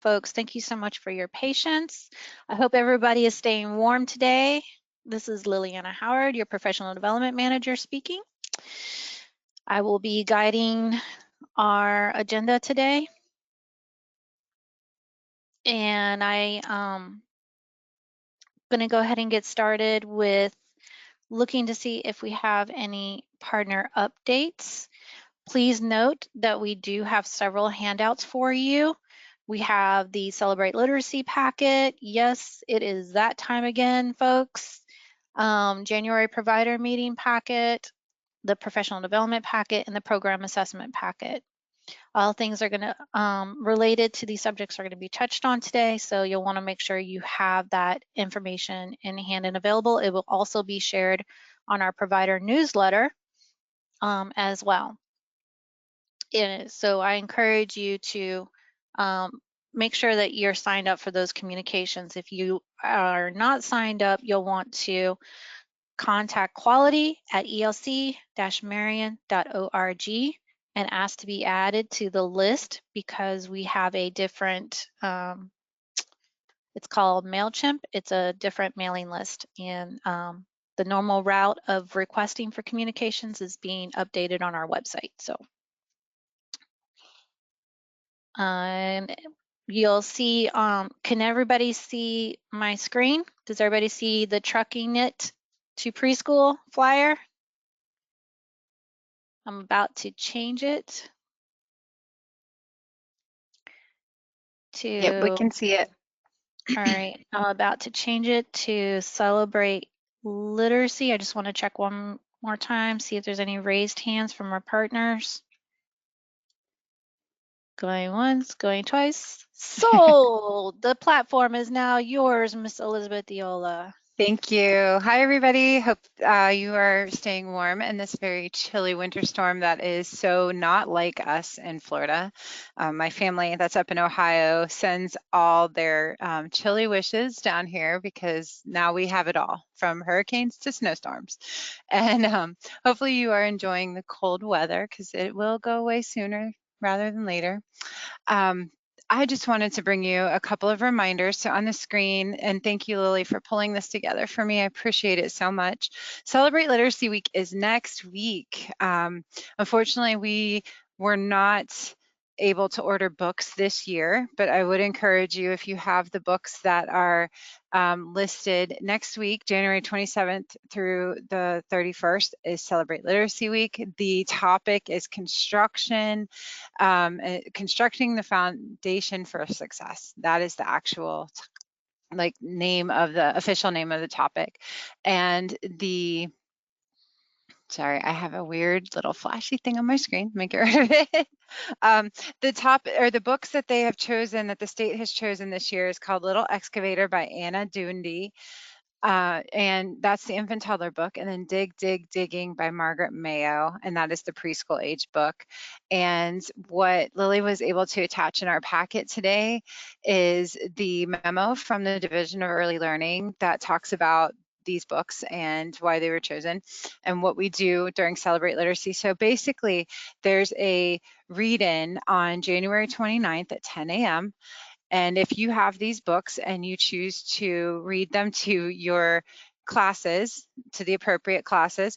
Folks, thank you so much for your patience. I hope everybody is staying warm today. This is Liliana Howard, your Professional Development Manager speaking. I will be guiding our agenda today. And I'm going to go ahead and get started with looking to see if we have any partner updates. Please note that we do have several handouts for you. We have the Celebrate Literacy packet. Yes, it is that time again, folks. January provider meeting packet, the professional development packet, and the program assessment packet. All things are going to related to these subjects are going to be touched on today, so you'll want to make sure you have that information in hand and available. It will also be shared on our provider newsletter as well. So I encourage you to make sure that you're signed up for those communications. If you are not signed up, you'll want to contact quality@elc-marion.org and ask to be added to the list, because we have a different, it's called MailChimp. It's a different mailing list, and the normal route of requesting for communications is being updated on our website. So you'll see, can everybody see my screen? Does everybody see the Trucking It to Preschool flyer? I'm about to change it to... Yep, we can see it. All right, I'm about to change it to Celebrate Literacy. I just want to check one more time, see if there's any raised hands from our partners. Going once, going twice. Sold! The platform is now yours, Miss Elizabeth Diola. Thank you. Hi, everybody. Hope you are staying warm in this very chilly winter storm that is so not like us in Florida. My family that's up in Ohio sends all their chilly wishes down here, because now we have it all, from hurricanes to snowstorms. And hopefully you are enjoying the cold weather, because it will go away sooner rather than later. I just wanted to bring you a couple of reminders. So on the screen, and thank you, Lily, for pulling this together for me. I appreciate it so much. Celebrate Literacy Week is next week. Unfortunately, we were not able to order books this year, but I would encourage you, if you have the books that are listed next week, January 27th through the 31st is Celebrate Literacy Week. The topic is constructing the foundation for success. That is the actual official name of the topic. And sorry, I have a weird little flashy thing on my screen. Let me get rid of it. The books that they have chosen, that the state has chosen this year, is called Little Excavator by Anna Dundy. And that's the infant toddler book. And then Dig, Dig, Digging by Margaret Mayo. And that is the preschool age book. And what Lily was able to attach in our packet today is the memo from the Division of Early Learning that talks about these books and why they were chosen and what we do during Celebrate Literacy. So basically, there's a read-in on January 29th at 10 a.m. And if you have these books and you choose to read them to your classes, to the appropriate classes,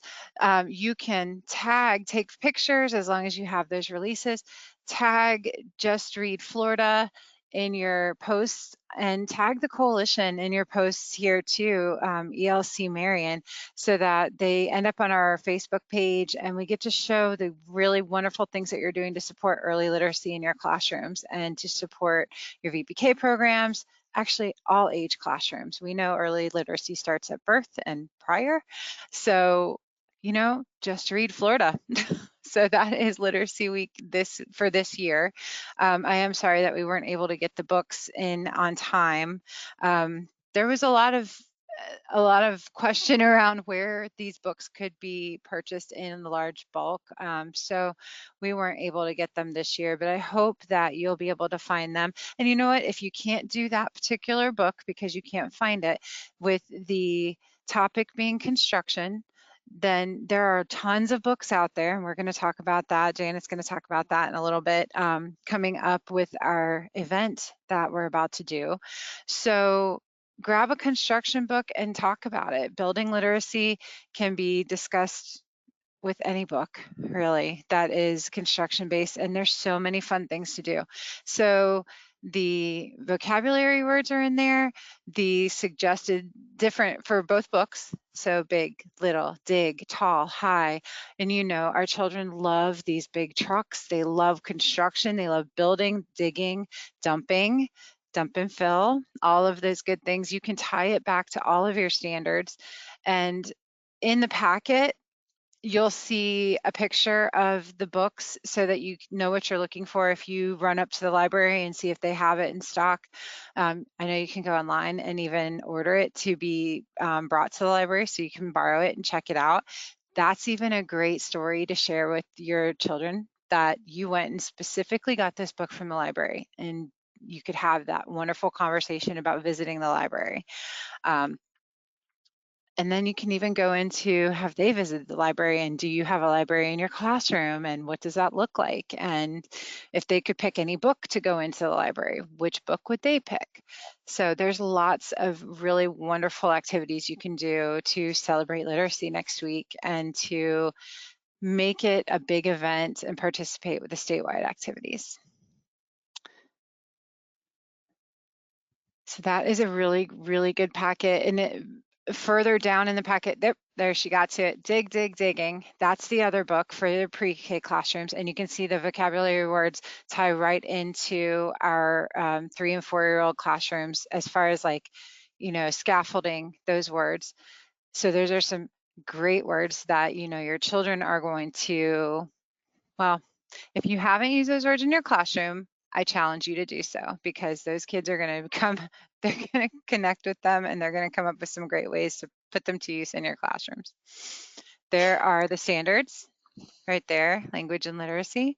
you can take pictures, as long as you have those releases, tag Just Read Florida in your posts, and tag the coalition in your posts here too, ELC Marion, so that they end up on our Facebook page, and we get to show the really wonderful things that you're doing to support early literacy in your classrooms and to support your VPK programs, actually all age classrooms. We know early literacy starts at birth and prior. So, just read Florida. So that is Literacy Week for this year. I am sorry that we weren't able to get the books in on time. There was a lot of question around where these books could be purchased in large bulk. So we weren't able to get them this year, but I hope that you'll be able to find them. And you know what, if you can't do that particular book because you can't find it, with the topic being construction, then there are tons of books out there, and we're going to talk about that. Janet's going to talk about that in a little bit, coming up with our event that we're about to do. So grab a construction book and talk about it. Building literacy can be discussed with any book really that is construction based, and there's so many fun things to do. So the vocabulary words are in there, the suggested different for both books, so big, little, dig, tall, high. And you know, our children love these big trucks, they love construction, they love building, digging, dumping, dump and fill, all of those good things. You can tie it back to all of your standards. And in the packet you'll see a picture of the books so that you know what you're looking for if you run up to the library and see if they have it in stock. I know you can go online and even order it to be brought to the library so you can borrow it and check it out. That's even a great story to share with your children, that you went and specifically got this book from the library, and you could have that wonderful conversation about visiting the library. And then you can even go into, have they visited the library, and do you have a library in your classroom, and what does that look like? And if they could pick any book to go into the library, which book would they pick? So there's lots of really wonderful activities you can do to celebrate literacy next week and to make it a big event and participate with the statewide activities. So that is a really, really good packet. And it, further down in the packet, there she got to it, Dig, Dig, Digging. That's the other book for the pre-K classrooms. And you can see the vocabulary words tie right into our 3 and 4-year-old classrooms as far as like, you know, scaffolding those words. So those are some great words that, you know, your children are going to, well, if you haven't used those words in your classroom, I challenge you to do so, because those kids are going to become, they're going to connect with them, and they're going to come up with some great ways to put them to use in your classrooms. There are the standards right there, language and literacy.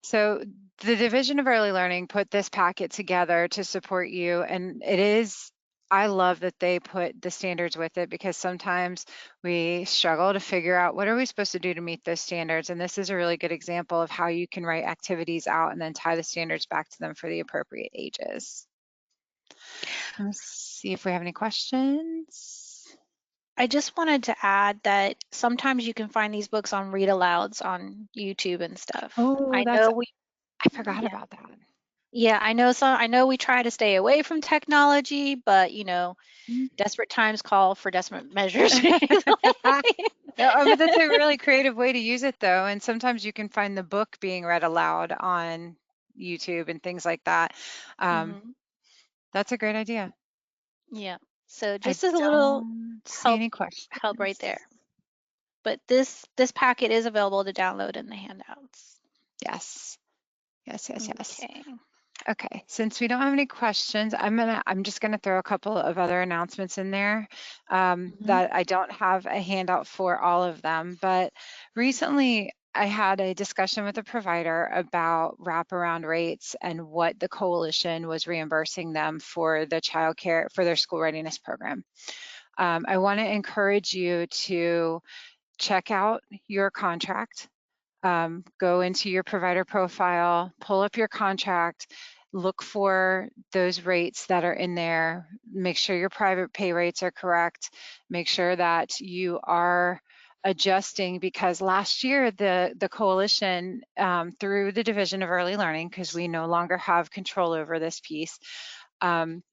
So the Division of Early Learning put this packet together to support you, and it is, I love that they put the standards with it, because sometimes we struggle to figure out what are we supposed to do to meet those standards, and this is a really good example of how you can write activities out and then tie the standards back to them for the appropriate ages. Let's see if we have any questions. I just wanted to add that sometimes you can find these books on read alouds on YouTube and stuff. Oh, I know I forgot yeah, about that. yeah, I know we try to stay away from technology, but you know, desperate times call for desperate measures. No, but that's a really creative way to use it though. And sometimes you can find the book being read aloud on YouTube and things like that. Mhm. That's a great idea. Yeah. So I just as a little don't see help any questions. right there. But this packet is available to download in the handouts. Yes. Yes, yes, yes. Okay. Okay, since we don't have any questions, I'm just gonna throw a couple of other announcements in there, Mhm. that I don't have a handout for all of them, but recently I had a discussion with a provider about wraparound rates and what the coalition was reimbursing them for the childcare, for their school readiness program. I wanna encourage you to check out your contract. Go into your provider profile, pull up your contract, look for those rates that are in there, make sure your private pay rates are correct, make sure that you are adjusting, because last year the coalition, through the Division of Early Learning, because we no longer have control over this piece, um,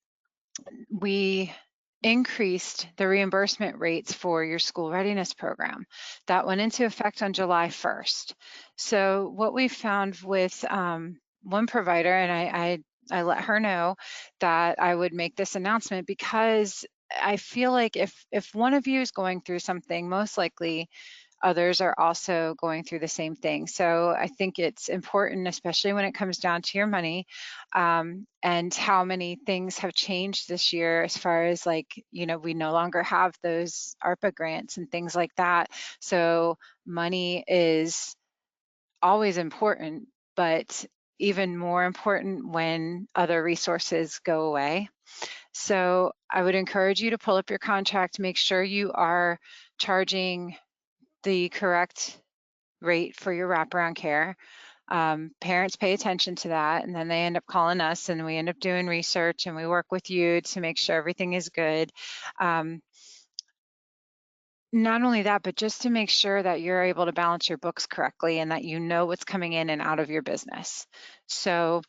we increased the reimbursement rates for your school readiness program. That went into effect on July 1st. So what we found with one provider, and I let her know that I would make this announcement, because I feel like if one of you is going through something, most likely others are also going through the same thing. So I think it's important, especially when it comes down to your money, and how many things have changed this year as far as like, you know, we no longer have those ARPA grants and things like that. So money is always important, but even more important when other resources go away. So I would encourage you to pull up your contract, make sure you are charging the correct rate for your wraparound care. Parents pay attention to that, and then they end up calling us, and we end up doing research, and we work with you to make sure everything is good. Not only that, but just to make sure that you're able to balance your books correctly and that you know what's coming in and out of your business. So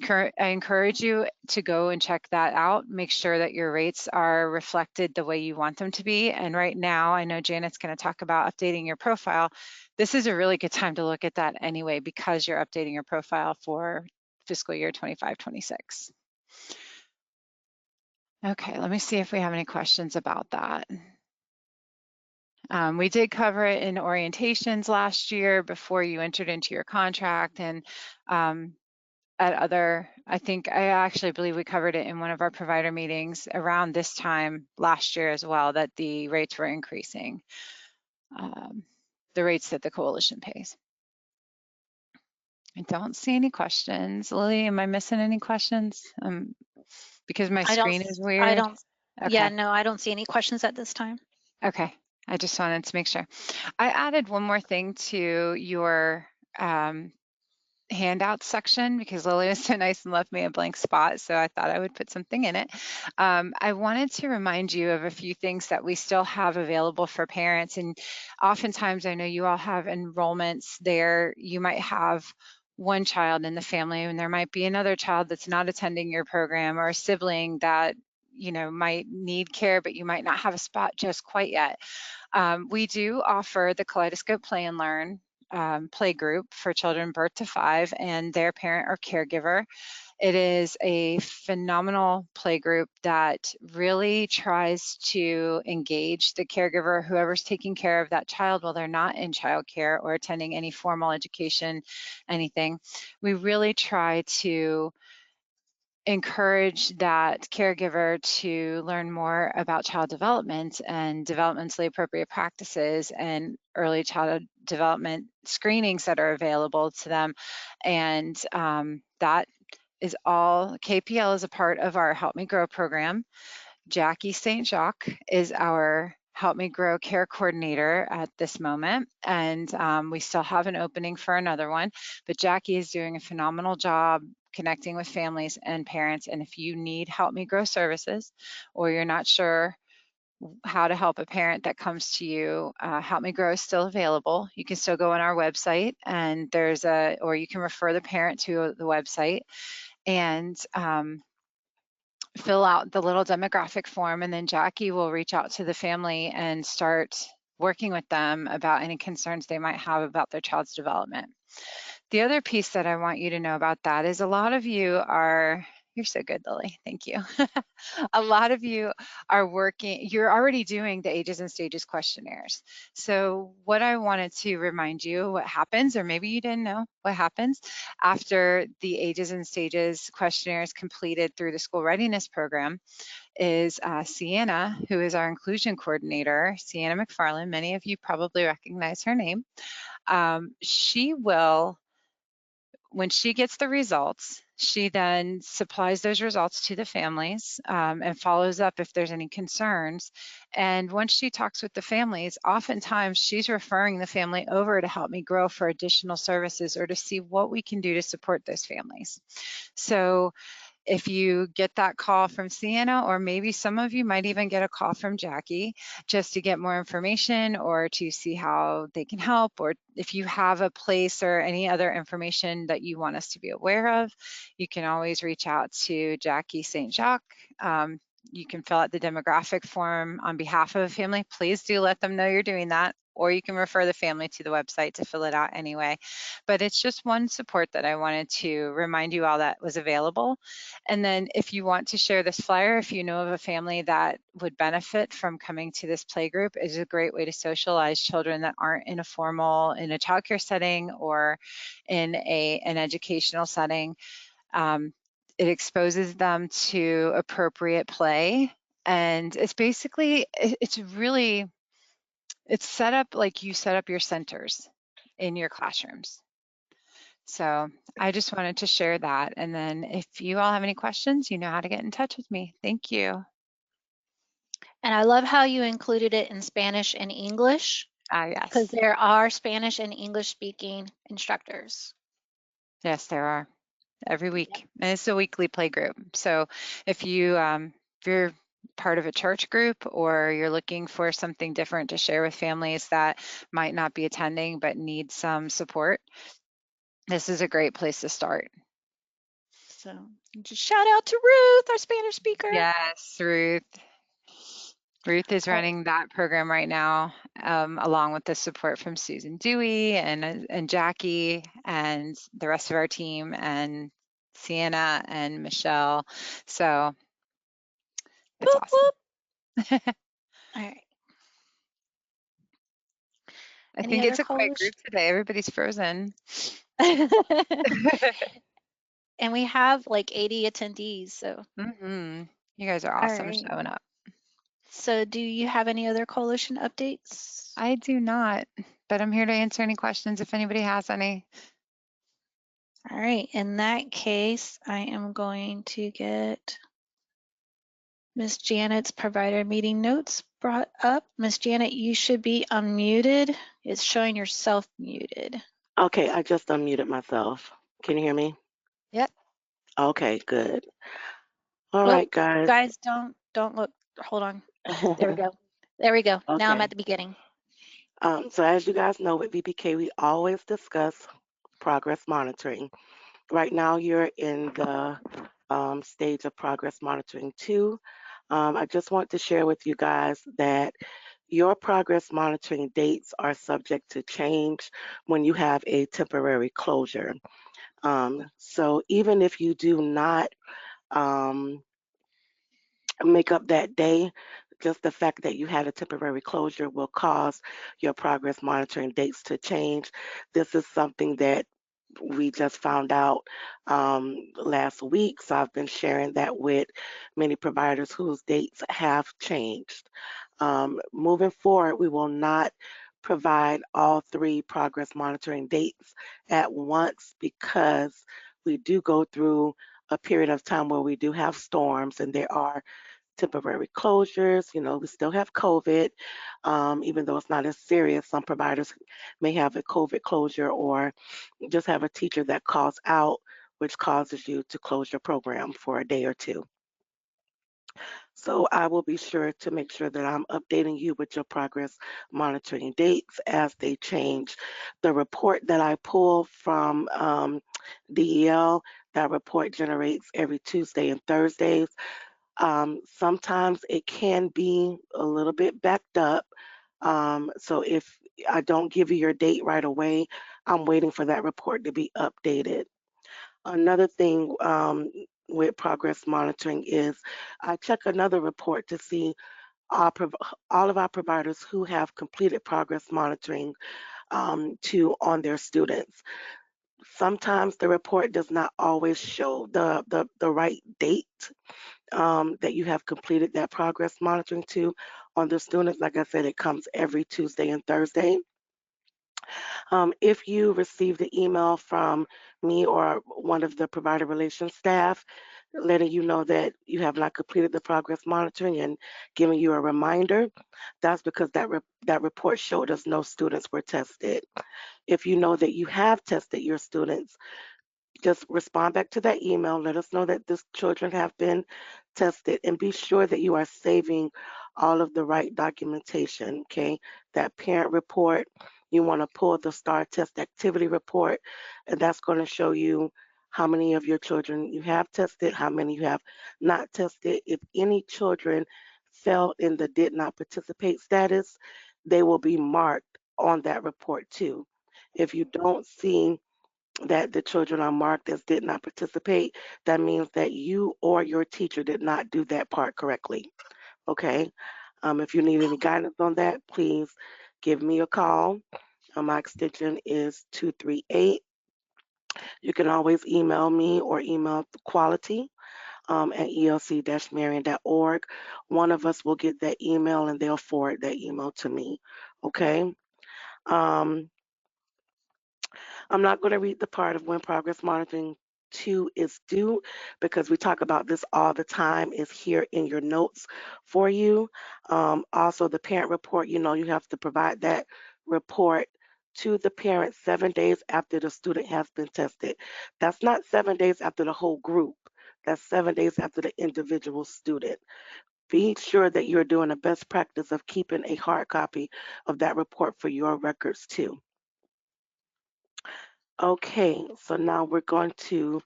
I encourage you to go and check that out. Make sure that your rates are reflected the way you want them to be. And right now, I know Janet's going to talk about updating your profile. This is a really good time to look at that anyway, because you're updating your profile for fiscal year 25-26. Okay, let me see if we have any questions about that. We did cover it in orientations last year before you entered into your contract, and I actually believe we covered it in one of our provider meetings around this time last year as well, that the rates were increasing, the rates that the coalition pays. I don't see any questions. Lily, am I missing any questions? Because my screen is weird. Yeah, Okay. no, I don't see any questions at this time. Okay. I just wanted to make sure. I added one more thing to your handout section because Lily was so nice and left me a blank spot, so I thought I would put something in it. I wanted to remind you of a few things that we still have available for parents, and oftentimes I know you all have enrollments there. You might have one child in the family, and there might be another child that's not attending your program, or a sibling that might need care, but you might not have a spot just quite yet. We do offer the Kaleidoscope Play and Learn play group for children birth to 5 and their parent or caregiver. It is a phenomenal play group that really tries to engage the caregiver, whoever's taking care of that child while they're not in childcare or attending any formal education, anything. We really try to encourage that caregiver to learn more about child development and developmentally appropriate practices and early childhood development screenings that are available to them. And that is all. KPL is a part of our Help Me Grow program. Jackie St. Jacques is our Help Me Grow care coordinator at this moment, and we still have an opening for another one, but Jackie is doing a phenomenal job connecting with families and parents. And if you need Help Me Grow services, or you're not sure how to help a parent that comes to you, Help Me Grow is still available. You can still go on our website, and or you can refer the parent to the website and fill out the little demographic form, and then Jackie will reach out to the family and start working with them about any concerns they might have about their child's development. The other piece that I want you to know about that is a lot of you are, you're so good, Lily, thank you. A lot of you are you're already doing the ages and stages questionnaires. So what I wanted to remind you what happens, or maybe you didn't know what happens after the ages and stages questionnaire is completed through the school readiness program, is Sienna, who is our inclusion coordinator, Sienna McFarland. Many of you probably recognize her name. She will, when she gets the results, she then supplies those results to the families and follows up if there's any concerns. And once she talks with the families, oftentimes she's referring the family over to Help Me Grow for additional services or to see what we can do to support those families. So if you get that call from Sienna, or maybe some of you might even get a call from Jackie just to get more information or to see how they can help, or if you have a place or any other information that you want us to be aware of, you can always reach out to Jackie St. Jacques. You can fill out the demographic form on behalf of a family. Please do let them know you're doing that, or you can refer the family to the website to fill it out anyway. But it's just one support that I wanted to remind you all that was available. And then if you want to share this flyer, if you know of a family that would benefit from coming to this play group, is a great way to socialize children that aren't in a childcare setting or in an educational setting. It exposes them to appropriate play. And it's basically, it's set up like you set up your centers in your classrooms. So I just wanted to share that. And then if you all have any questions, you know how to get in touch with me. Thank you. And I love how you included it in Spanish and English Ah, because yes. there are Spanish and English speaking instructors. Yes, there are every Yep. week. And it's a weekly play group. So if you're part of a church group or you're looking for something different to share with families that might not be attending but need some support, this is a great place to start. So just shout out to Ruth, our Spanish speaker. Yes, Ruth. Ruth is Oh, running that program right now, along with the support from Susan Dewey and Jackie and the rest of our team and Sienna and Michelle. So it's whoop, awesome. whoop. All right. I Any think other it's a quiet coalition? group today. Everybody's frozen. And we have like 80 attendees. So, You guys are all awesome right. showing up. So, do you have any other coalition updates? I do not, but I'm here to answer any questions if anybody has any. All right. In that case, I am going to get Miss Janet's provider meeting notes brought up. Miss Janet, you should be unmuted. It's showing yourself muted. Okay, I just unmuted myself. Can you hear me? Yep. Okay, good. All Oh, right, guys. guys, don't look. Hold on. There we go. There we go. Now I'm at Okay. the beginning. So as you guys know, with VPK, we always discuss progress monitoring. Right now, you're in the stage of progress monitoring 2. I just want to share with you guys that your progress monitoring dates are subject to change when you have a temporary closure. So even if you do not um, make up that day, just the fact that you had a temporary closure will cause your progress monitoring dates to change. This is something that we just found out last week, so I've been sharing that with many providers whose dates have changed. Moving forward, we will not provide all 3 progress monitoring dates at once because we do go through a period of time where we do have storms and there are temporary closures. You know, we still have COVID, even though it's not as serious. Some providers may have a COVID closure or just have a teacher that calls out, which causes you to close your program for a day or 2. So I will be sure to make sure that I'm updating you with your progress monitoring dates as they change. The report that I pull from DEL, that report generates every Tuesday and Thursdays. Sometimes it can be a little bit backed up. So if I don't give you your date right away, I'm waiting for that report to be updated. Another thing with progress monitoring is I check another report to see all of our providers who have completed progress monitoring on their students. Sometimes the report does not always show the right date that you have completed that progress monitoring to on the students. Like I said, it comes every Tuesday and Thursday. If you receive the email from me or one of the provider relations staff letting you know that you have not completed the progress monitoring and giving you a reminder, that's because that report showed us no students were tested. If you know that you have tested your students, just respond back to that email. Let us know that the children have been tested and be sure that you are saving all of the right documentation, okay? That parent report, you want to pull the STAR test activity report, and that's going to show you how many of your children you have tested, how many you have not tested. If any children fell in the did not participate status, they will be marked on that report too. If you don't see that the children are marked as did not participate, that means that you or your teacher did not do that part correctly. Okay. If you need any guidance on that, please give me a call. My extension is 238. You can always email me or email quality at elc-marion.org. One of us will get that email and they'll forward that email to me. Okay. Um, I'm not going to read the part of when progress monitoring 2 is due because we talk about this all the time. Is here in your notes for you. Also, the parent report, you have to provide that report to the parent 7 days after the student has been tested. That's not 7 days after the whole group. That's 7 days after the individual student. Be sure that you're doing the best practice of keeping a hard copy of that report for your records too. Okay, so now we're going to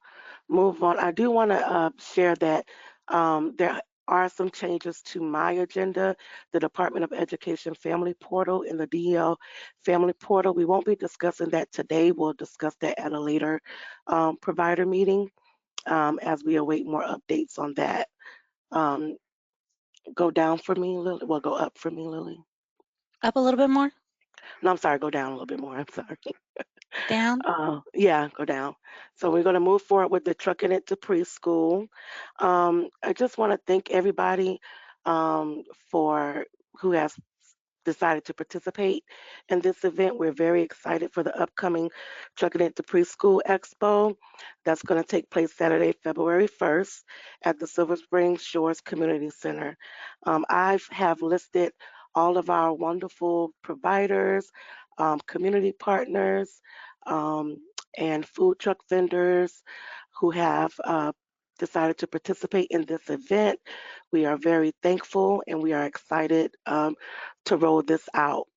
move on. I do want to share that there are some changes to my agenda, the Department of Education Family Portal and the DEL Family Portal. We won't be discussing that today. We'll discuss that at a later provider meeting as we await more updates on that. Um, go down for me, Lily. Well, go up for me, Lily. Up a little bit more? No, I'm sorry, go down a little bit more. I'm sorry. Down? Yeah, go down. So we're going to move forward with the trucking it to preschool. I just want to thank everybody for who has decided to participate in this event. We're very excited for the upcoming Trucking It to Preschool Expo that's going to take place Saturday, February 1st at the Silver Spring Shores Community Center. I have listed all of our wonderful providers, community partners, um, and food truck vendors who have decided to participate in this event. We are very thankful and we are excited to roll this out.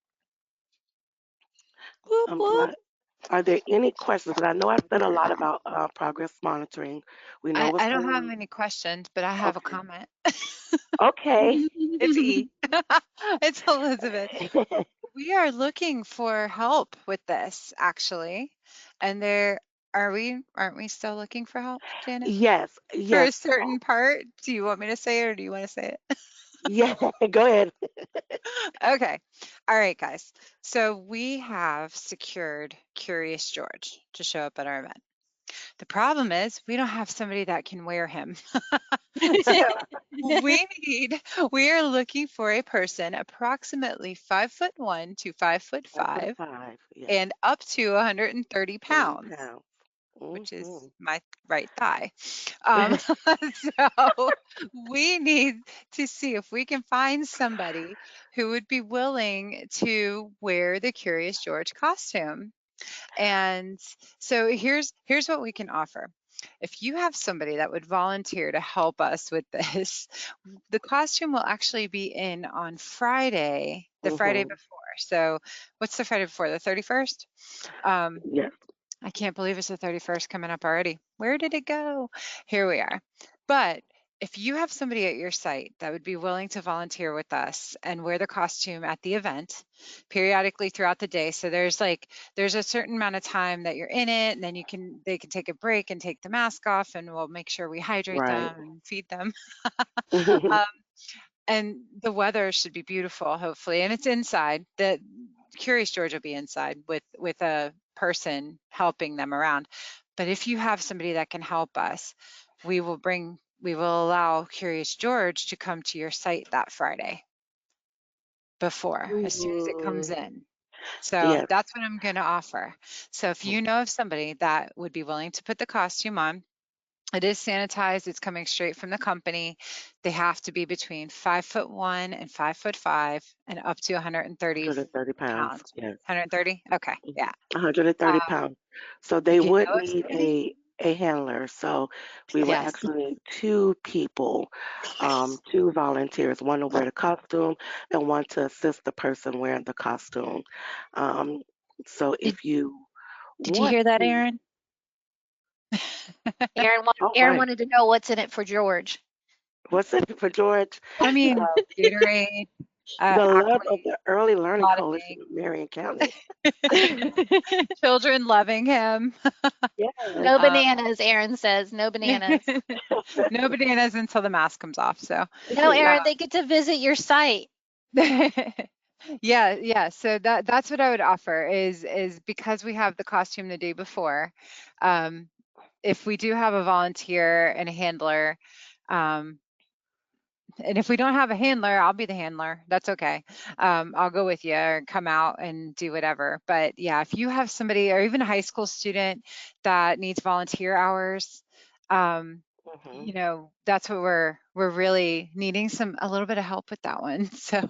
Whoop, whoop. Are there any questions? Because I know I've said a lot about progress monitoring. We know what's I don't going have on. any questions, but I have a Okay. comment. Okay. It's E. It's Elizabeth. We are looking for help with this, actually. And aren't we still looking for help, Janet? Yes, For a yes. certain part? Do you want me to say it or do you want to say it? Yeah, go ahead. Okay. All right, guys. So we have secured Curious George to show up at our event. The problem is we don't have somebody that can wear him. So we are looking for a person approximately 5'1" to 5'5" 5 yes. and up to 130 30 pounds, pounds. which is Mhm. my right thigh. So we need to see if we can find somebody who would be willing to wear the Curious George costume. And so here's what we can offer. If you have somebody that would volunteer to help us with this, the costume will actually be in on Friday, the Friday Mhm. before. So what's the Friday before? The 31st? Yes. I can't believe it's the 31st coming up already. Where did it go? Here we are. But if you have somebody at your site that would be willing to volunteer with us and wear the costume at the event periodically throughout the day, so there's a certain amount of time that you're in it, and then they can take a break and take the mask off, and we'll make sure we hydrate Right. them and feed them. Um, and the weather should be beautiful, hopefully, and it's inside. The Curious George will be inside with a person helping them around. But if you have somebody that can help us, we will allow Curious George to come to your site that Friday before, as soon as it comes Mhm. in. So Yes. that's what I'm going to offer. So if you know of somebody that would be willing to put the costume on, it is sanitized. It's coming straight from the company. They have to be between 5'1" and 5'5" and up to 130 130 pounds. pounds. Yes. 130? Okay, yeah. 130 Um, pounds. So they if you would know of need somebody, a handler. So we would yes. actually need two people, two volunteers, one to wear the costume and one to assist the person wearing the costume. Um, so Did, if you did you want hear that, to, Aaron? Aaron, all Aaron right. wanted to know what's in it for George. What's it for George? I mean, Gatorade, The Aqua, love of the Early a Learning lot of Coalition of Marion County. things. Children loving him. Yes. No Um, bananas, Aaron says. No bananas. no bananas until the mask comes off. So, No, Yeah. Aaron, they get to visit your site. yeah. So that's what I would offer is because we have the costume the day before. If we do have a volunteer and a handler, And if we don't have a handler, I'll be the handler. That's okay. I'll go with you or come out and do whatever. But yeah, if you have somebody or even a high school student that needs volunteer hours, Mhm. you know, that's what we're really needing a little bit of help with that one. So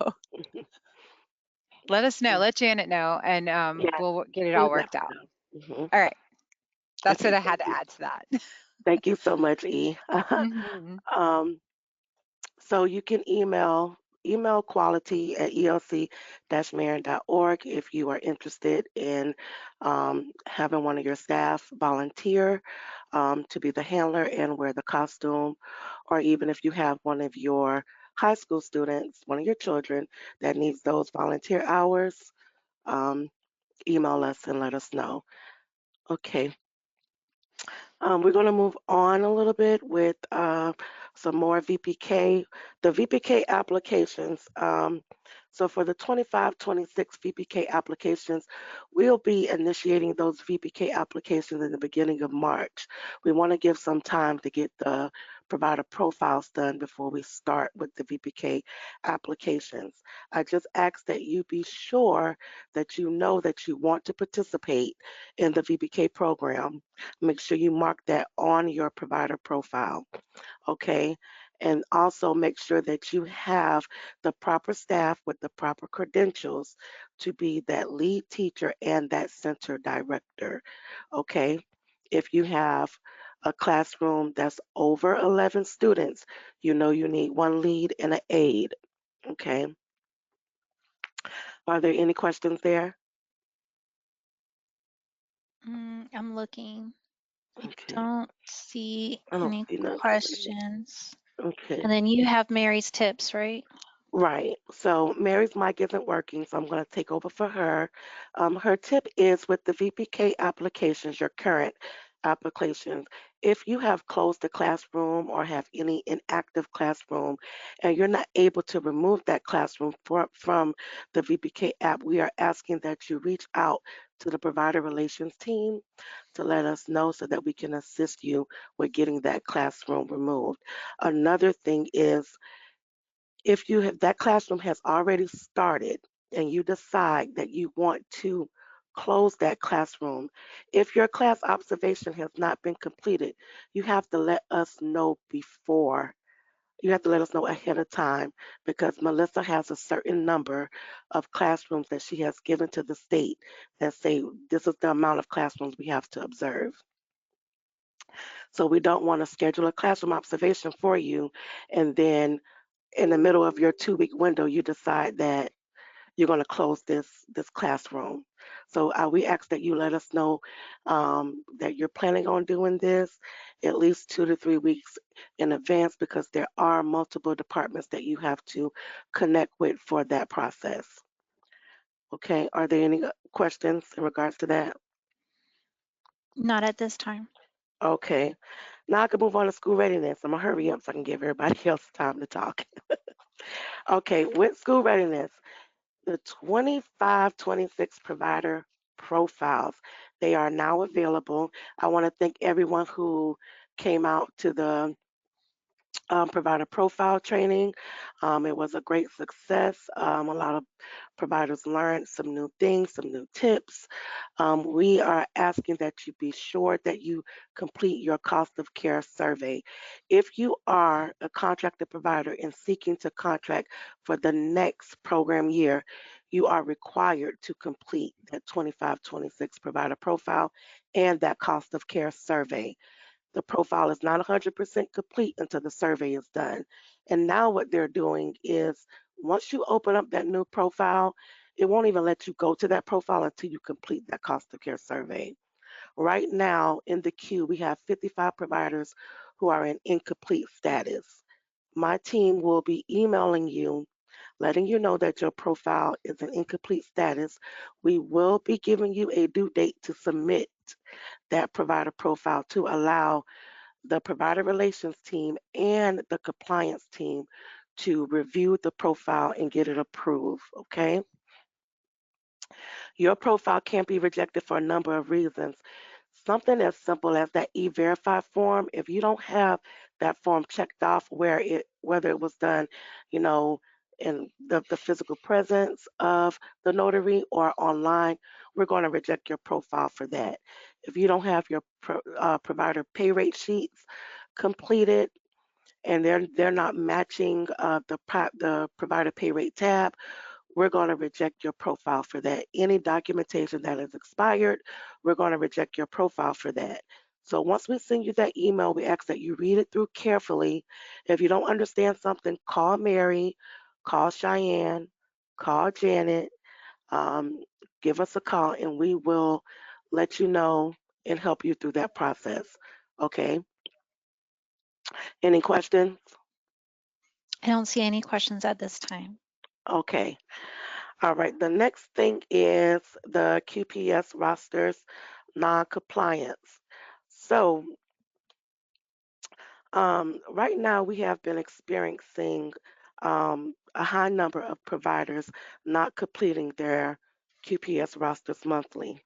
let us know, let Janet know, and Yeah, we'll get it all please let worked out. me know. Mhm. All right. That's what Okay, I had to add to that. thank you so much, E. Mhm. um, So you can email quality at elc-marion.org if you are interested in having one of your staff volunteer to be the handler and wear the costume, or even if you have one of your high school students, one of your children that needs those volunteer hours, um, email us and let us know. Okay. We're going to move on a little bit with some more VPK, the VPK applications. So for the 25-26 VPK applications, we'll be initiating those VPK applications in the beginning of March. We want to give some time to get the provider profiles done before we start with the VPK applications. I just ask that you be sure that you know that you want to participate in the VPK program. Make sure you mark that on your provider profile, okay? And also make sure that you have the proper staff with the proper credentials to be that lead teacher and that center director, okay? If you have a classroom that's over 11 students, you know you need one lead and an aide, okay? Are there any questions there? I'm looking. I Okay, don't see I don't any see none coming questions. in. Okay. And then you have Mary's tips, right? Right. So Mary's mic isn't working, so I'm going to take over for her. Her tip is with the VPK applications, your current applications. If you have closed the classroom or have any inactive classroom and you're not able to remove that classroom from the VPK app, we are asking that you reach out to the provider relations team to let us know so that we can assist you with getting that classroom removed. Another thing is if you have that classroom has already started and you decide that you want to close that classroom, if your class observation has not been completed, you have to let us know before. You have to let us know ahead of time because Melissa has a certain number of classrooms that she has given to the state that say this is the amount of classrooms we have to observe. So we don't want to schedule a classroom observation for you and then in the middle of your 2-week window, you decide that you're going to close this classroom. So we ask that you let us know that you're planning on doing this at least 2 to 3 weeks in advance because there are multiple departments that you have to connect with for that process. Okay, are there any questions in regards to that? Not at this time. Okay, now I can move on to school readiness. I'm gonna hurry up so I can give everybody else time to talk. Okay, with school readiness, the 25-26 provider profiles. They are now available. I want to thank everyone who came out to the provider profile training. It was a great success. A lot of providers learned some new things, some new tips. We are asking that you be sure that you complete your cost of care survey. If you are a contracted provider and seeking to contract for the next program year, you are required to complete that 25-26 provider profile and that cost of care survey. The profile is not 100% complete until the survey is done. And now what they're doing is once you open up that new profile, it won't even let you go to that profile until you complete that cost of care survey. Right now in the queue, we have 55 providers who are in incomplete status. My team will be emailing you, letting you know that your profile is in incomplete status. We will be giving you a due date to submit that provider profile to allow the provider relations team and the compliance team to review the profile and get it approved, okay? Your profile can't be rejected for a number of reasons. Something as simple as that E-Verify form, if you don't have that form checked off where it whether it was done, you know, in the physical presence of the notary or online, we're going to reject your profile for that. If you don't have your provider pay rate sheets completed and they're not matching the provider pay rate tab, we're going to reject your profile for that. Any documentation that is expired, we're going to reject your profile for that. So once we send you that email, we ask that you read it through carefully. If you don't understand something, call Mary, call Cheyenne, call Janet, um, give us a call, and we will let you know and help you through that process. Okay? Any questions? I don't see any questions at this time. Okay. All right, the next thing is the QPS rosters non-compliance. So right now we have been experiencing a high number of providers not completing their QPS rosters monthly.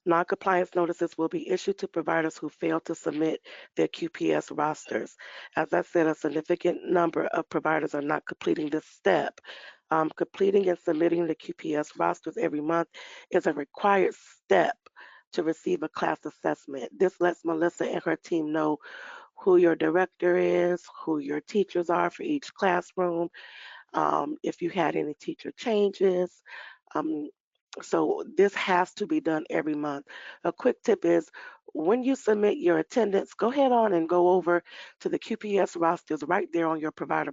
Non-compliance notices will be issued to providers who fail to submit their QPS rosters. As I said, a significant number of providers are not completing this step. Completing and submitting the QPS rosters every month is a required step to receive a class assessment. This lets Melissa and her team know who your director is, who your teachers are for each classroom, if you had any teacher changes. Um, so this has to be done every month. A quick tip is when you submit your attendance, go ahead on and go over to the QPS rosters right there on your provider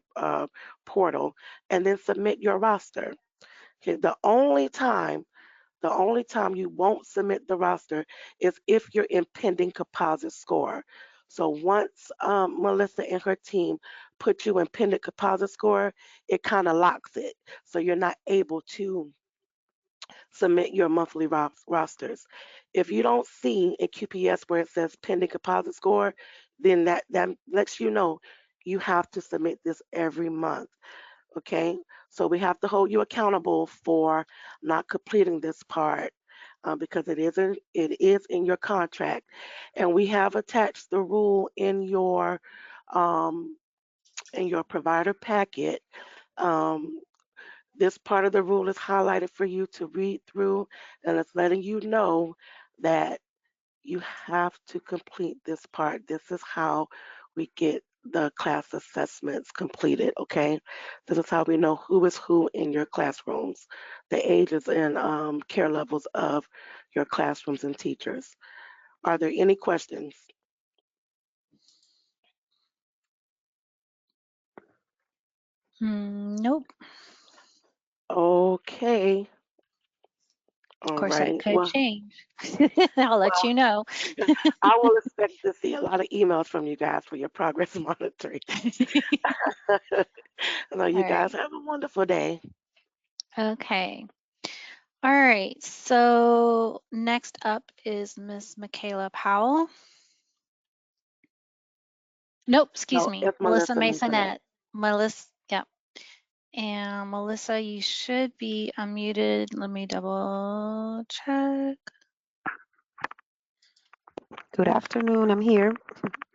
portal and then submit your roster. Okay, the only time you won't submit the roster is if you're in pending composite score. So once Melissa and her team put you in pending composite score, it kind of locks it. So you're not able to submit your monthly rosters. If you don't see in QPS where it says pending composite score, then that lets you know you have to submit this every month. Okay, so we have to hold you accountable for not completing this part because it is in your contract, and we have attached the rule um, in your provider packet. Um, this part of the rule is highlighted for you to read through, and it's letting you know that you have to complete this part. This is how we get the class assessments completed, okay? This is how we know who is who in your classrooms, the ages and care levels of your classrooms and teachers. Are there any questions? Nope. Okay. Of All course, that righty. could Well, change. I'll let you know. I will expect to see a lot of emails from you guys for your progress monitoring. I know All you guys right. have a wonderful day. Okay. All right. So next up is Miss Michaela Powell. Nope, excuse No, me. it's Melissa Melissa Masonette. Masonette. Melissa, yeah. And Melissa, you should be unmuted. Let me double check. Good afternoon. I'm here.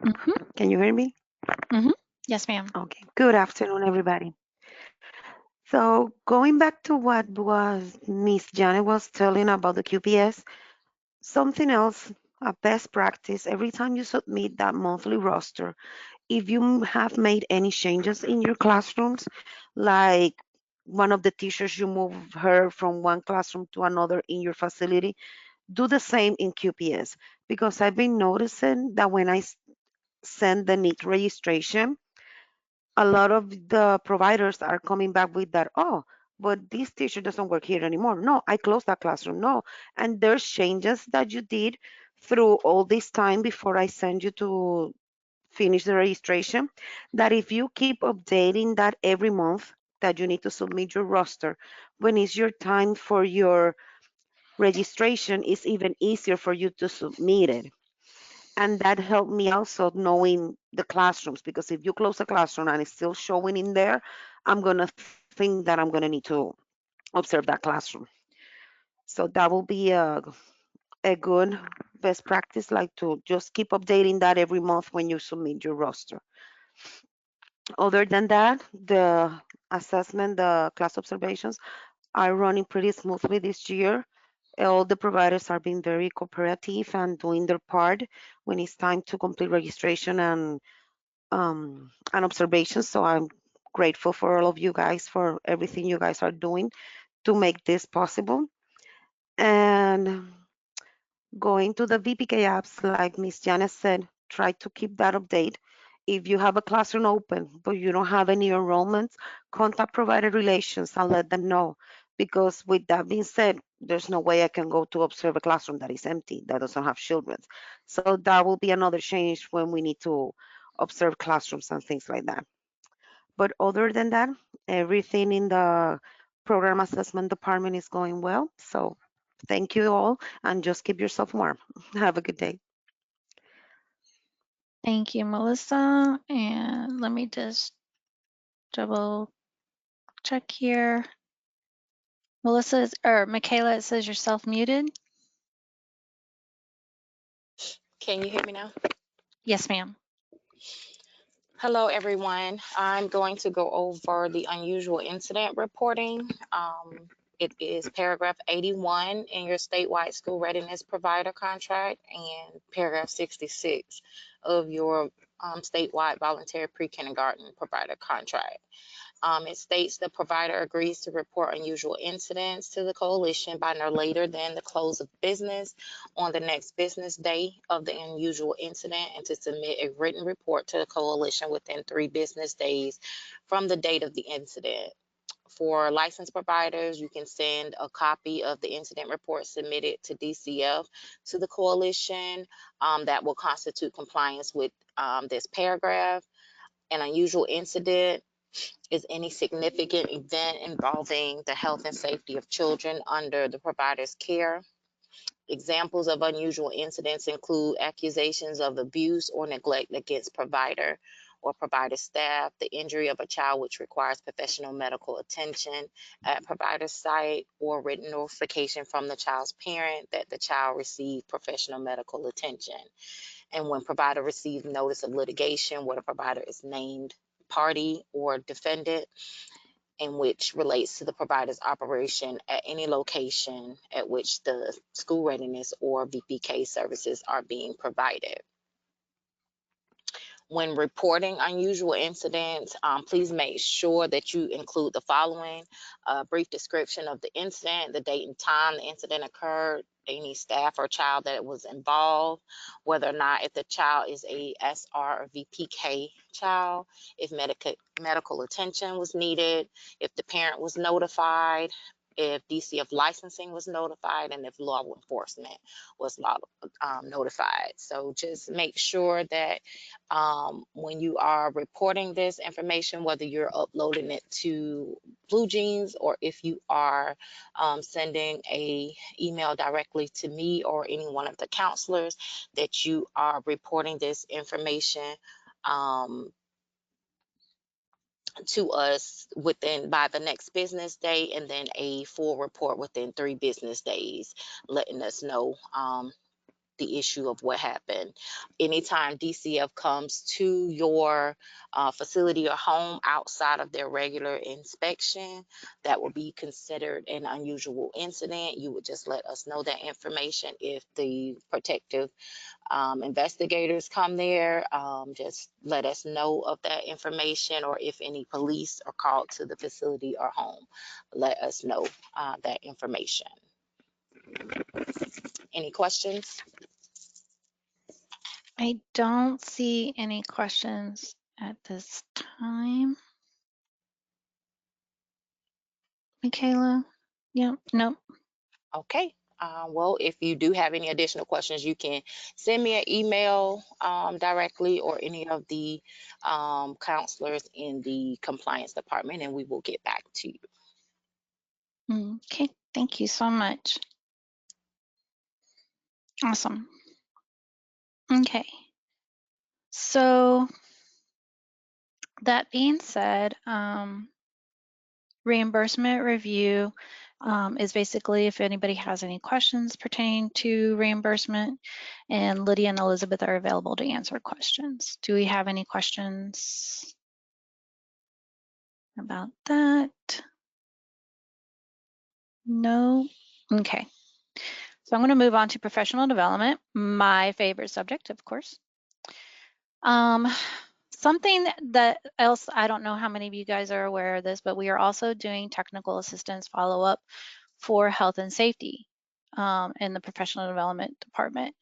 Mm-hmm. Can you hear me? Mm-hmm. Yes, ma'am. Okay. Good afternoon, everybody. So going back to what was Miss Janet was telling about the QPS, something else, a best practice, every time you submit that monthly roster, if you have made any changes in your classrooms, like one of the teachers, you move her from one classroom to another in your facility, do the same in QPS. Because I've been noticing that when I send the NEET registration, a lot of the providers are coming back with that, oh, but this teacher doesn't work here anymore. No, I closed that classroom. No. And there's changes that you did through all this time before I send you to finish the registration, that if you keep updating that every month, that you need to submit your roster, when it's your time for your registration, it's even easier for you to submit it. And that helped me also knowing the classrooms, because if you close a classroom and it's still showing in there, I'm going to think that I'm going to need to observe that classroom. So that will be a good best practice, like to just keep updating that every month when you submit your roster. Other than that, the assessment, the class observations are running pretty smoothly this year. All the providers are being very cooperative and doing their part when it's time to complete registration and observations. So I'm grateful for all of you guys for everything you guys are doing to make this possible. And going to the VPK apps, like Miss Janice said, try to keep that update. If you have a classroom open, but you don't have any enrollments, contact provider relations and let them know. Because with that being said, there's no way I can go to observe a classroom that is empty, that doesn't have children. So that will be another change when we need to observe classrooms and things like that. But other than that, everything in the program assessment department is going well. So thank you all and just keep yourself warm. Have a good day. Thank you, Melissa. And let me just double check here. Melissa or Michaela, it says you're self-muted. Can you hear me now? Yes, ma'am. Hello, everyone. I'm going to go over the unusual incident reporting. It is paragraph 81 in your statewide school readiness provider contract and paragraph 66 of your statewide voluntary pre-kindergarten provider contract. It states the provider agrees to report unusual incidents to the coalition by no later than the close of business on the next business day of the unusual incident and to submit a written report to the coalition within 3 business days from the date of the incident. For licensed providers, you can send a copy of the incident report submitted to DCF to the coalition that will constitute compliance with this paragraph. An unusual incident is any significant event involving the health and safety of children under the provider's care. Examples of unusual incidents include accusations of abuse or neglect against provider or provider staff, the injury of a child which requires professional medical attention at provider site, or written notification from the child's parent that the child received professional medical attention. And when provider receives notice of litigation where the provider is named party or defendant, in which relates to the provider's operation at any location at which the school readiness or VPK services are being provided. When reporting unusual incidents, please make sure that you include the following: a brief description of the incident, the date and time the incident occurred, any staff or child that was involved, whether or not if the child is a SR or VPK child, if medical attention was needed, if the parent was notified, if DCF licensing was notified, and if law enforcement was notified. So just make sure that when you are reporting this information, whether you're uploading it to BlueJeans or if you are sending a email directly to me or any one of the counselors, that you are reporting this information to us by the next business day, and then a full report within 3 business days, letting us know the issue of what happened. Anytime DCF comes to your facility or home outside of their regular inspection, that will be considered an unusual incident. You would just let us know that information. If the protective investigators come there, just let us know of that information, or if any police are called to the facility or home, let us know that information. Any questions? I don't see any questions at this time. Michaela? Yeah, nope. Okay. Well, if you do have any additional questions, you can send me an email directly, or any of the counselors in the compliance department, and we will get back to you. Okay, thank you so much. Awesome. Okay. So that being said, reimbursement review is basically if anybody has any questions pertaining to reimbursement, and Lydia and Elizabeth are available to answer questions. Do we have any questions? about that. No. Okay. So I'm going to move on to professional development, my favorite subject, of course. Something that else, I don't know how many of you guys are aware of this, but we are also doing technical assistance follow-up for health and safety in the professional development department.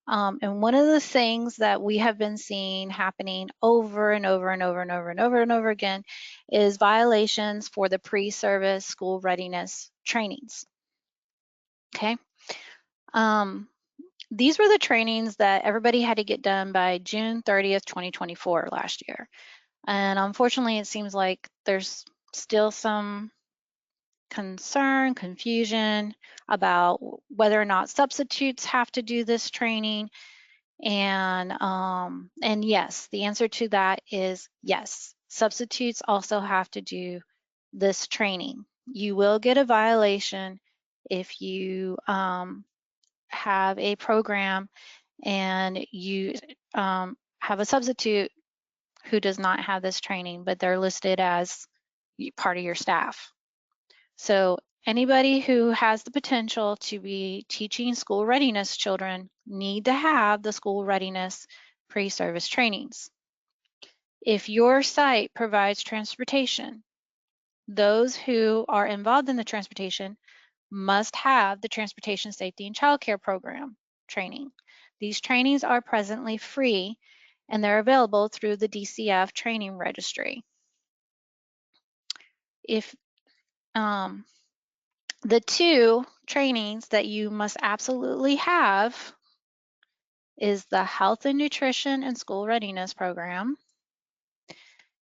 And one of the things that we have been seeing happening over and over and over and over and over and over again is violations for the pre-service school readiness trainings. Okay. These were the trainings that everybody had to get done by June 30th, 2024 last year. And unfortunately, it seems like there's still some concern, confusion about whether or not substitutes have to do this training. And yes, the answer to that is yes. Substitutes also have to do this training. You will get a violation if you have a program and you have a substitute who does not have this training, but they're listed as part of your staff. So anybody who has the potential to be teaching school readiness children need to have the school readiness pre-service trainings. If your site provides transportation, those who are involved in the transportation must have the Transportation Safety and Child Care Program training. These trainings are presently free and they're available through the DCF training registry. If the two trainings that you must absolutely have is the Health and Nutrition and School Readiness Program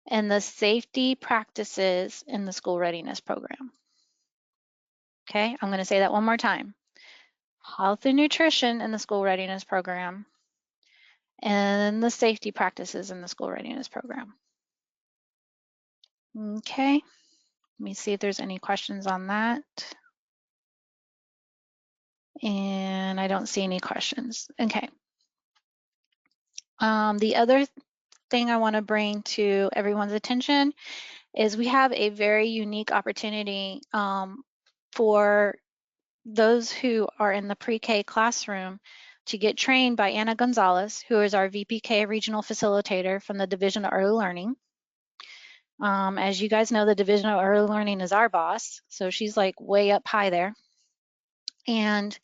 and the Safety Practices in the School Readiness Program. Okay, I'm going to say that one more time. Health and Nutrition in the School Readiness Program and the Safety Practices in the School Readiness Program. Okay, let me see if there's any questions on that. And I don't see any questions. Okay. The other thing I want to bring to everyone's attention is we have a very unique opportunity for those who are in the pre-K classroom to get trained by Anna Gonzalez, who is our VPK Regional Facilitator from the Division of Early Learning. As you guys know, the Division of Early Learning is our boss, so she's like way up high there. And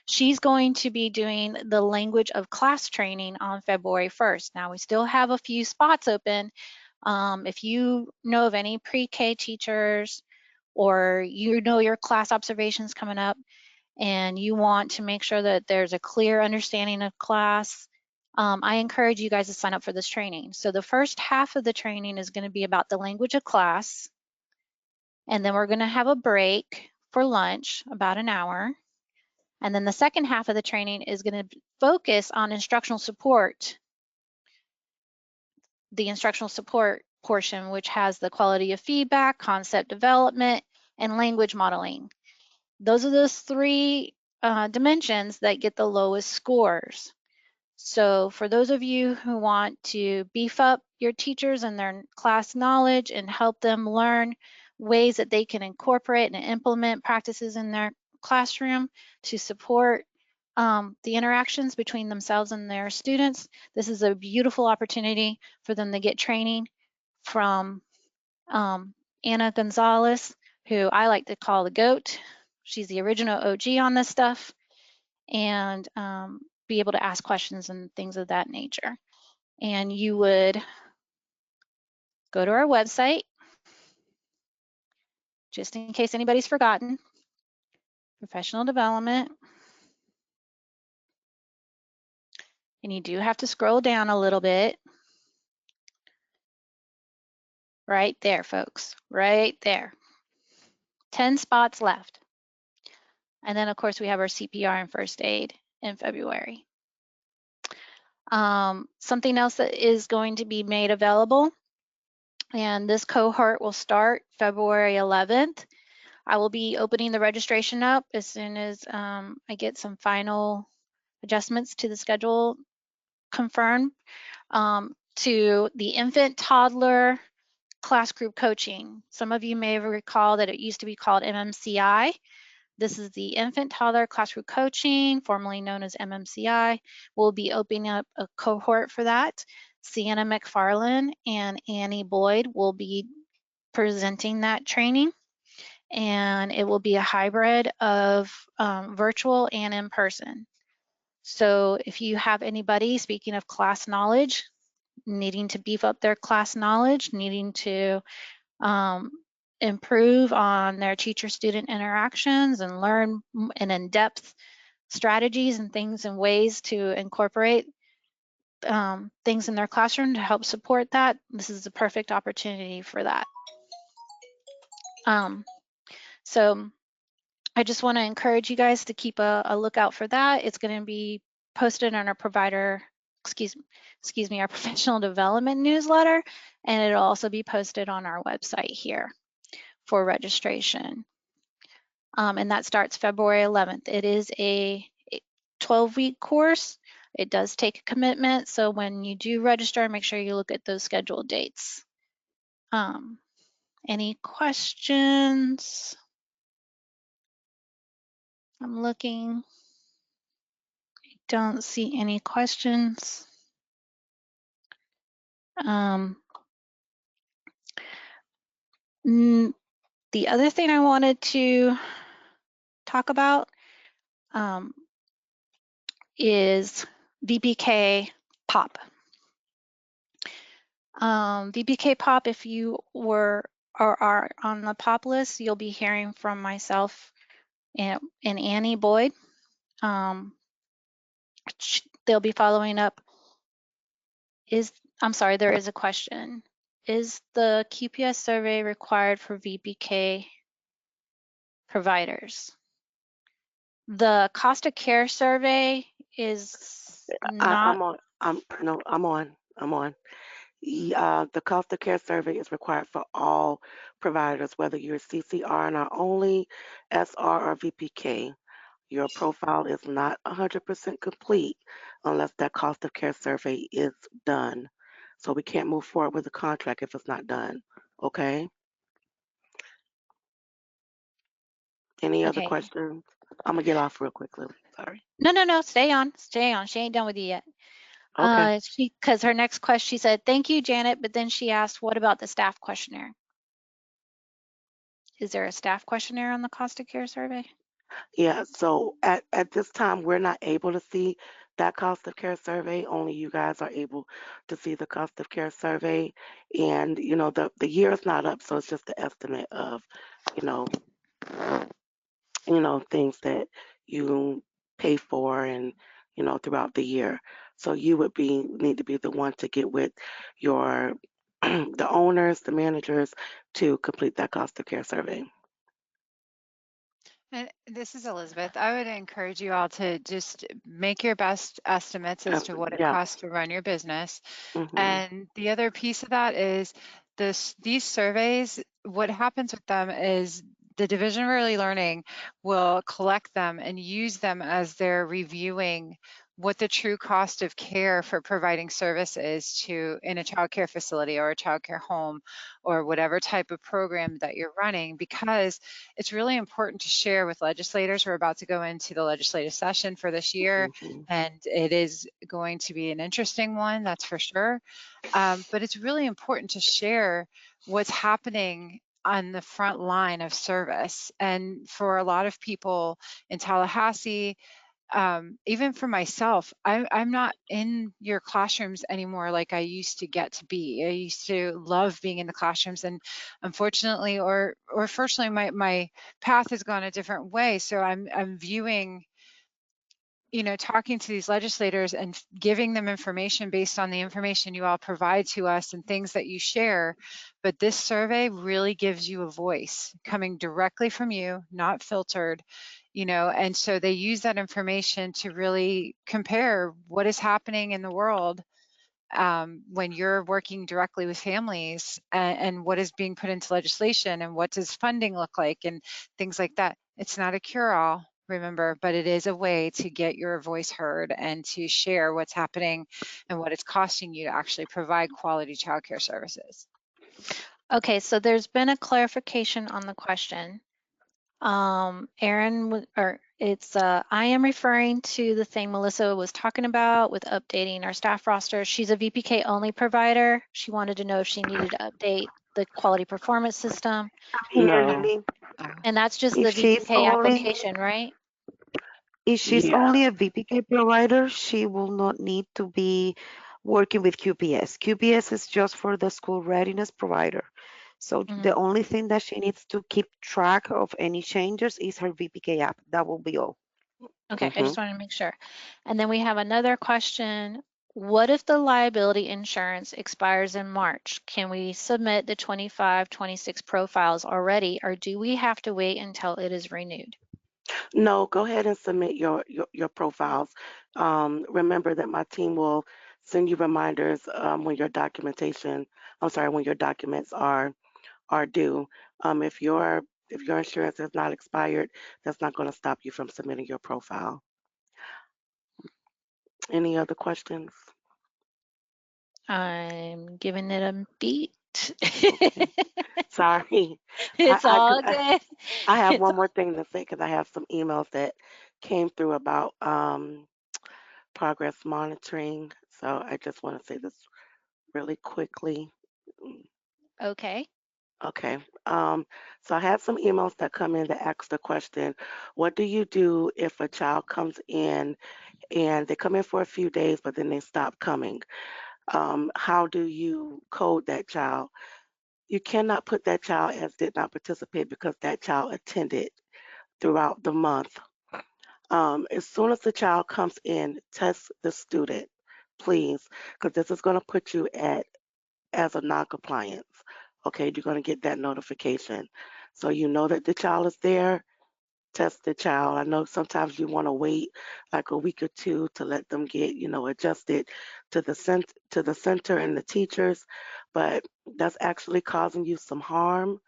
she's going to be doing the language of class training on February 1st. Now, we still have a few spots open. If you know of any pre-K teachers or you know your class observations coming up and you want to make sure that there's a clear understanding of class, I encourage you guys to sign up for this training. So the first half of the training is going to be about the language of class, and then we're going to have a break for lunch, about an hour. And then the second half of the training is going to focus on instructional support, the instructional support portion, which has the quality of feedback, concept development, and language modeling. Those are those three dimensions that get the lowest scores. So for those of you who want to beef up your teachers and their class knowledge and help them learn ways that they can incorporate and implement practices in their classroom to support the interactions between themselves and their students, this is a beautiful opportunity for them to get training from Anna Gonzalez, who I like to call the GOAT. She's the original OG on this stuff, and be able to ask questions and things of that nature. And you would go to our website, just in case anybody's forgotten, professional development. And you do have to scroll down a little bit. Right there, folks, right there. 10 spots left. And then, of course, we have our CPR and first aid in February. Something else that is going to be made available, and this cohort will start February 11th. I will be opening the registration up as soon as I get some final adjustments to the schedule confirmed, to the infant, toddler class group coaching. Some of you may recall that it used to be called MMCI. This is the Infant Toddler Class Group Coaching, formerly known as MMCI. We'll be opening up a cohort for that. Sienna McFarland and Annie Boyd will be presenting that training, and it will be a hybrid of virtual and in person. So if you have anybody, speaking of class knowledge, needing to beef up their class knowledge, needing to improve on their teacher-student interactions and learn an in-depth strategies and things and ways to incorporate things in their classroom to help support that, this is the perfect opportunity for that. So I just want to encourage you guys to keep a lookout for that. It's going to be posted on our provider, excuse me, our professional development newsletter, and it'll also be posted on our website here for registration. And that starts February 11th. It is a 12-week course. It does take a commitment, so when you do register, make sure you look at those scheduled dates. Any questions? I'm looking. I don't see any questions. The other thing I wanted to talk about is VPK POP. VPK POP, if you were or are on the POP list, you'll be hearing from myself and Annie Boyd. They'll be following up. I'm sorry, there is a question. Is the QPS survey required for VPK providers? The cost of care survey is not. I'm on. The cost of care survey is required for all providers, whether you're CCRNR only, SR, or VPK. Your profile is not 100% complete unless that cost of care survey is done. So we can't move forward with the contract if it's not done. Okay? Any other Okay. questions? I'm gonna get off real quick, Lily. Sorry. No, stay on. She ain't done with you yet. Okay. Because her next question, she said, thank you, Janet, but then she asked, what about the staff questionnaire? Is there a staff questionnaire on the cost of care survey? Yeah, so at this time, we're not able to see that cost of care survey. Only you guys are able to see the cost of care survey. And, the year is not up, so it's just the estimate of, you know, things that you pay for and, throughout the year. So you would need to be the one to get with your the owners, the managers to complete that cost of care survey. And this is Elizabeth. I would encourage you all to just make your best estimates as to what it Yeah. costs to run your business. Mhm. And the other piece of that is these surveys, what happens with them is the Division of Early Learning will collect them and use them as they're reviewing what the true cost of care for providing service is in a child care facility or a child care home or whatever type of program that you're running, because it's really important to share with legislators. We're about to go into the legislative session for this year, Mhm. and it is going to be an interesting one, that's for sure. But it's really important to share what's happening on the front line of service. And for a lot of people in Tallahassee, even for myself, I'm not in your classrooms anymore like I used to get to be. I used to love being in the classrooms, and unfortunately, or fortunately, my path has gone a different way. So I'm viewing, talking to these legislators and giving them information based on the information you all provide to us and things that you share. But this survey really gives you a voice coming directly from you, not filtered, and so they use that information to really compare what is happening in the world when you're working directly with families, and what is being put into legislation and what does funding look like and things like that. It's not a cure-all, remember, but it is a way to get your voice heard and to share what's happening and what it's costing you to actually provide quality childcare services. Okay, so there's been a clarification on the question. Aaron, I am referring to the thing Melissa was talking about with updating our staff roster. She's a VPK only provider. She wanted to know if she needed to update the quality performance system, Here, No. Lily. and that's just the If she's VPK only application, right? if she's Yeah. only a VPK provider, she will not need to be working with QPS. QPS is just for the school readiness provider. So the Mhm. only thing that she needs to keep track of any changes is her VPK app. That will be all. Okay, I Mm-hmm. just wanted to make sure. And then we have another question. What if the liability insurance expires in March? Can we submit the 25, 26 profiles already, or do we have to wait until it is renewed? No, go ahead and submit your profiles. Remember that my team will send you reminders when your when your documents are due. If your insurance has not expired, that's not going to stop you from submitting your profile. Any other questions? I'm giving it a beat. Okay. Sorry. It's I all could good. I have It's one more thing to say because I have some emails that came through about progress monitoring. So I just want to say this really quickly. okay. Okay. So I had some emails that come in that ask the question, what do you do if a child comes in and they come in for a few days, but then they stop coming? How do you code that child? You cannot put that child as did not participate because that child attended throughout the month. As soon as the child comes in, test the student, please, because this is going to put you as a non-compliance. Okay, you're going to get that notification. So you know that the child is there, test the child. I know sometimes you want to wait like a week or two to let them get, adjusted to the center and the teachers, but that's actually causing you some harm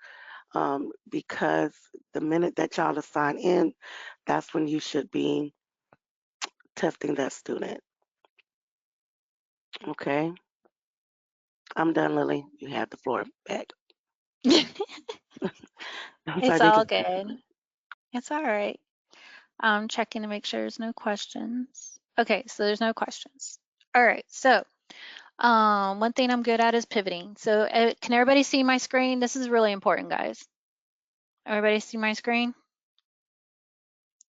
because the minute that child is signed in, that's when you should be testing that student. Okay, I'm done, Lily. You have the floor back. I'm sorry, It's they all just good. It's all right. I'm checking to make sure there's no questions. Okay, so there's no questions. All right, so one thing I'm good at is pivoting. So can everybody see my screen? This is really important, guys. Everybody see my screen?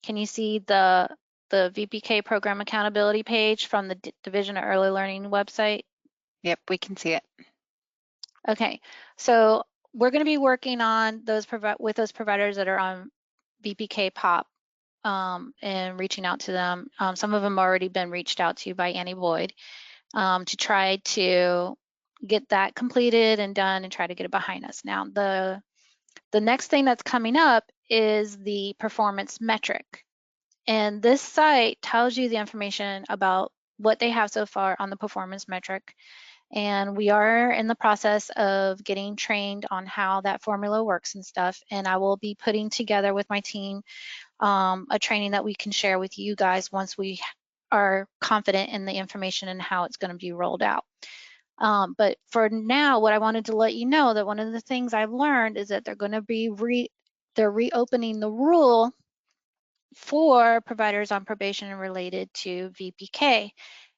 Can you see the VPK program accountability page from the Division of Early Learning website? Yep, we can see it. Okay, so we're going to be working on with those providers that are on VPK POP and reaching out to them. Some of them already been reached out to by Annie Boyd to try to get that completed and done and try to get it behind us. Now, the next thing that's coming up is the performance metric. And this site tells you the information about what they have so far on the performance metric. And we are in the process of getting trained on how that formula works and stuff. And I will be putting together with my team a training that we can share with you guys once we are confident in the information and how it's going to be rolled out. But for now, what I wanted to let you know that one of the things I've learned is that they're going to be they're reopening the rule for providers on probation and related to VPK.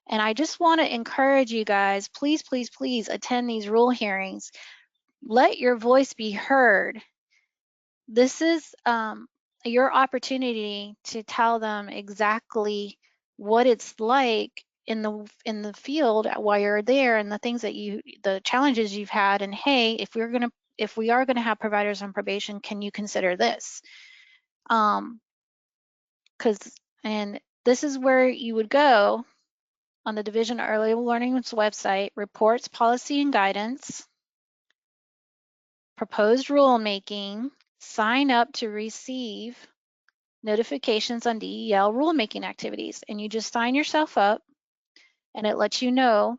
And I just want to encourage you guys, please, please, please attend these rule hearings. Let your voice be heard. This is your opportunity to tell them exactly what it's like in the field while you're there and the things that the challenges you've had. And hey, if we are gonna have providers on probation, can you consider this? And this is where you would go on the Division of Early Learning's website, reports, policy, and guidance, proposed rulemaking, sign up to receive notifications on DEL rulemaking activities. And you just sign yourself up and it lets you know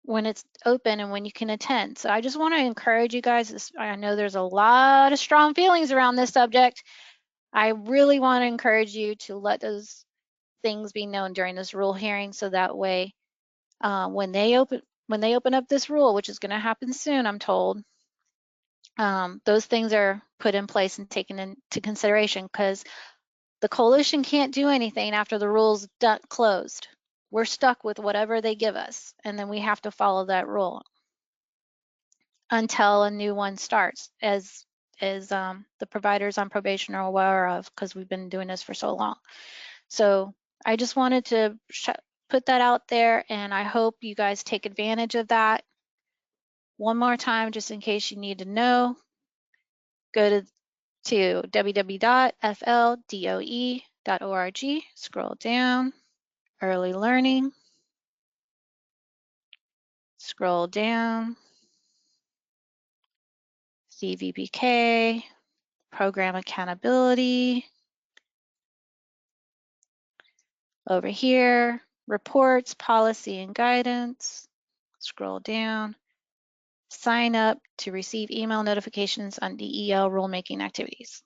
when it's open and when you can attend. So I just want to encourage you guys. I know there's a lot of strong feelings around this subject. I really want to encourage you to let those things be known during this rule hearing so that way when they open up this rule, which is going to happen soon, I'm told, Those things are put in place and taken into consideration because the coalition can't do anything after the rules closed. We're stuck with whatever they give us, and then we have to follow that rule until a new one starts, as the providers on probation are aware of, because we've been doing this for so long. So I just wanted to put that out there, and I hope you guys take advantage of that. One more time, just in case you need to know, go to www.fldoe.org, scroll down, early learning, scroll down, CVPK, program accountability. Over here, reports, policy and guidance, scroll down, sign up to receive email notifications on DEL rulemaking activities.